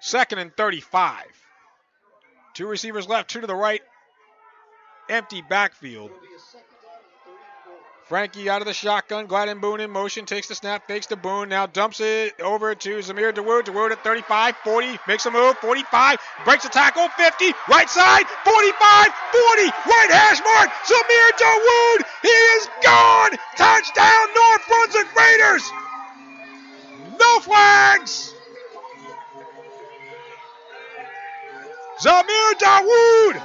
Second and 35. Two receivers left, two to the right. Empty backfield. Frankie out of the shotgun. Gladden Boone in motion. Takes the snap. Fakes to Boone. Now dumps it over to Zamir Dawood. Dawood at 35, 40. Makes a move. 45. Breaks a tackle. 50. Right side. 45. 40. Right hash mark. Zamir Dawood. He is gone. Touchdown North Brunswick Raiders. No flags. Zamir Dawood.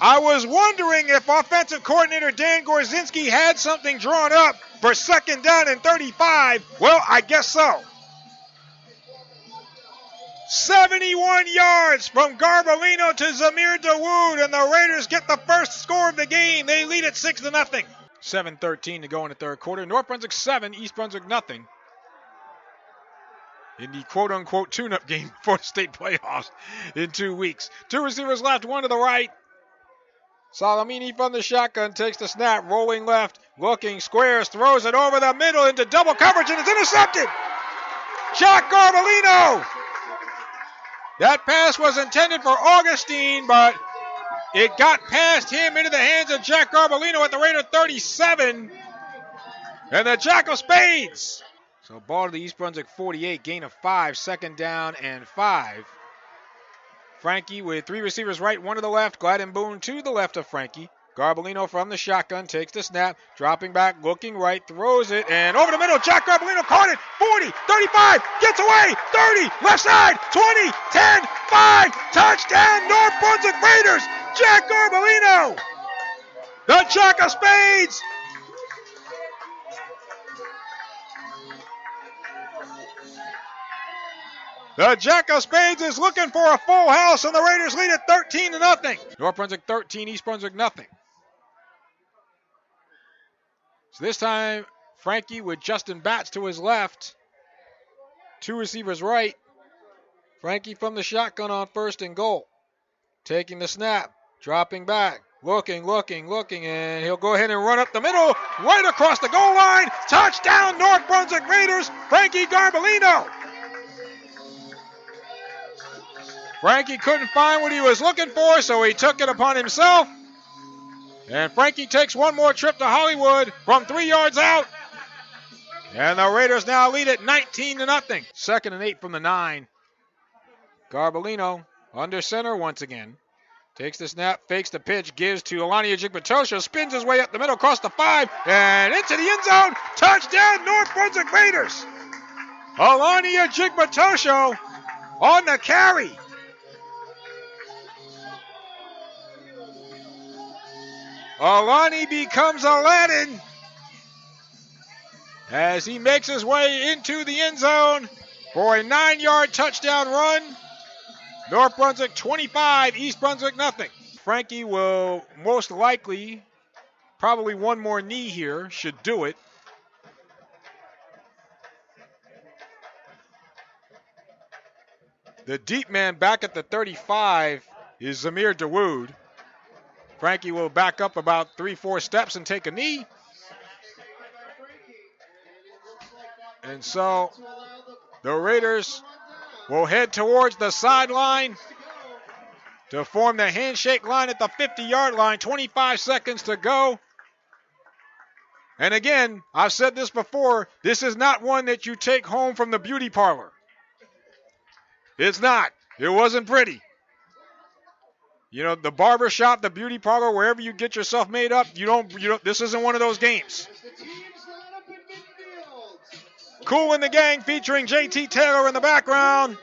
I was wondering if offensive coordinator Dan Gorzinski had something drawn up for second down and 35. Well, I guess so. 71 yards from Garbolino to Zamir Dawood, and the Raiders get the first score of the game. They lead at 6-0. 7:13 to go in the third quarter. North Brunswick 7, East Brunswick nothing. In the quote-unquote tune-up game for the state playoffs in 2 weeks. Two receivers left, one to the right. Salamini from the shotgun takes the snap, rolling left, looking, squares, throws it over the middle into double coverage, and it's intercepted. Jack Garbolino. That pass was intended for Augustine, but it got past him into the hands of Jack Garbolino at the Raider 37. And the Jack of Spades. So ball to the East Brunswick 48, gain of 5, second down and 5. Frankie with three receivers right, one to the left. Gladden Boone to the left of Frankie. Garbolino from the shotgun takes the snap, dropping back, looking right, throws it, and over the middle, Jack Garbolino caught it. 40, 35, gets away, 30, left side, 20, 10, 5, touchdown, North Brunswick Raiders, Jack Garbolino. The Jack of Spades. The Jack of Spades is looking for a full house, and the Raiders lead at 13-0. North Brunswick 13, East Brunswick nothing. So this time, Frankie with Justin Batts to his left. Two receivers right. Frankie from the shotgun on first and goal. Taking the snap, dropping back, looking, and he'll go ahead and run up the middle, right across the goal line. Touchdown, North Brunswick Raiders, Frankie Garbolino. Frankie couldn't find what he was looking for, so he took it upon himself. And Frankie takes one more trip to Hollywood from 3 yards out. And the Raiders now lead at 19-0. Second and 8 from the 9. Garbolino under center once again. Takes the snap, fakes the pitch, gives to Alani Ajigbatosho, spins his way up the middle, across the 5, and into the end zone. Touchdown, North Brunswick Raiders. Alani Ajigbatosho on the carry. Alani becomes Aladdin as he makes his way into the end zone for a 9-yard touchdown run. North Brunswick 25, East Brunswick nothing. Frankie will most likely, probably one more knee here, should do it. The deep man back at the 35 is Zamir Dawood. Frankie will back up about 3-4 steps and take a knee. And so the Raiders will head towards the sideline to form the handshake line at the 50-yard line. 25 seconds to go. And again, I've said this before, this is not one that you take home from the beauty parlor. It's not. It wasn't pretty. You know, the barber shop, the beauty parlor, wherever you get yourself made up, you don't, this isn't one of those games. Cool in the Gang featuring JT Taylor in the background.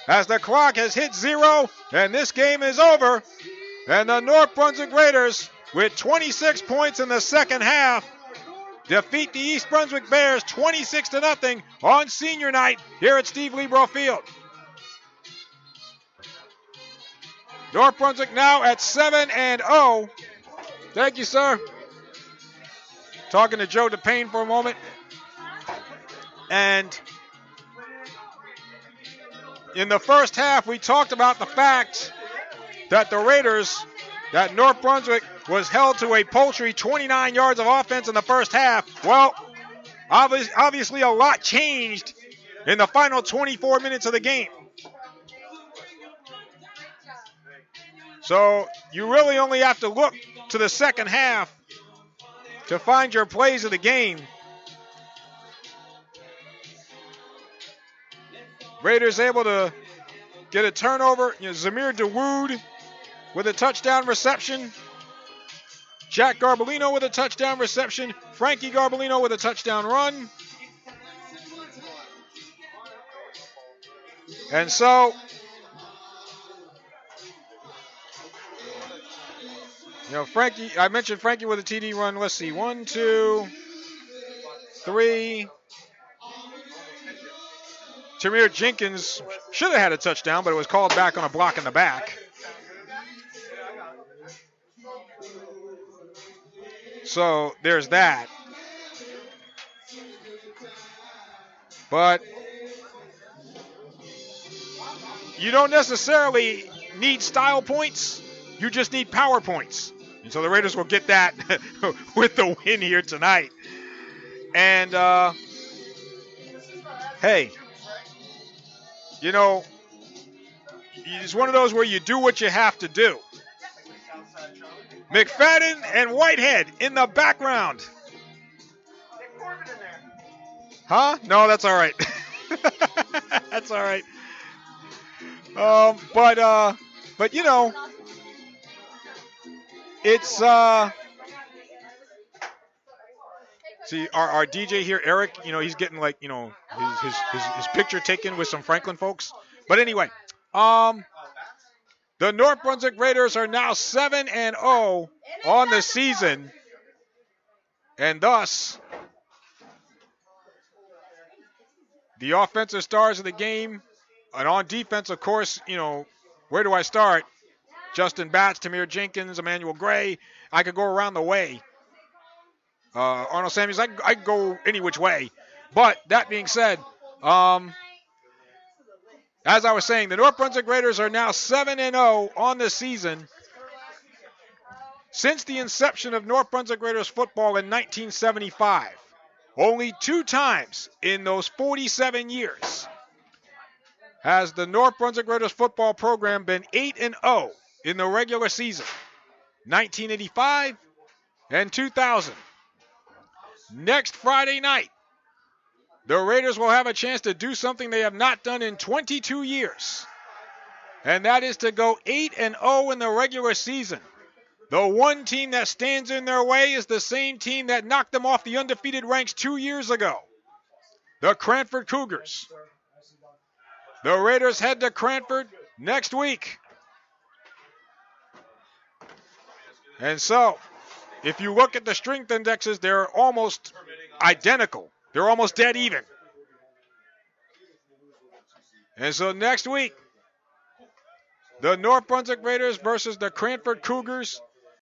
As the clock has hit 0, and this game is over. And the North Brunswick Raiders, with 26 points in the second half, defeat the East Brunswick Bears 26-0 on senior night here at Steve Lebro Field. North Brunswick now at 7-0. Thank you, sir. Talking to Joe DePayne for a moment. And in the first half, we talked about the fact that the Raiders that North Brunswick was held to a paltry 29 yards of offense in the first half. Well, obviously a lot changed in the final 24 minutes of the game. So you really only have to look to the second half to find your plays of the game. Raiders able to get a turnover. Zamir Dawood with a touchdown reception. Jack Garbolino with a touchdown reception. Frankie Garbolino with a touchdown run. And so, Frankie, I mentioned Frankie with a TD run. Let's see, 1, 2, 3. Tamir Jenkins should have had a touchdown, but it was called back on a block in the back. So there's that. But you don't necessarily need style points. You just need power points. And so the Raiders will get that with the win here tonight. And, hey, it's one of those where you do what you have to do. McFadden and Whitehead in the background. Huh? No, that's all right. That's all right. But it's see our DJ here, Eric. He's getting his picture taken with some Franklin folks. But anyway, the North Brunswick Raiders are now 7-0 on the season, and thus the offensive stars of the game. And on defense, of course, where do I start? Justin Batts, Tamir Jenkins, Emmanuel Gray. I could go around the way. Arnold Samuels, I could go any which way. But that being said, as I was saying, the North Brunswick Raiders are now 7-0 on the season. Since the inception of North Brunswick Raiders football in 1975, only 2 times in those 47 years has the North Brunswick Raiders football program been 8-0 in the regular season. 1985 and 2000. Next Friday night, the Raiders will have a chance to do something they have not done in 22 years. And that is to go 8-0 in the regular season. The one team that stands in their way is the same team that knocked them off the undefeated ranks 2 years ago. The Cranford Cougars. The Raiders head to Cranford next week. And so, if you look at the strength indexes, they're almost identical. They're almost dead even. And so next week, the North Brunswick Raiders versus the Cranford Cougars.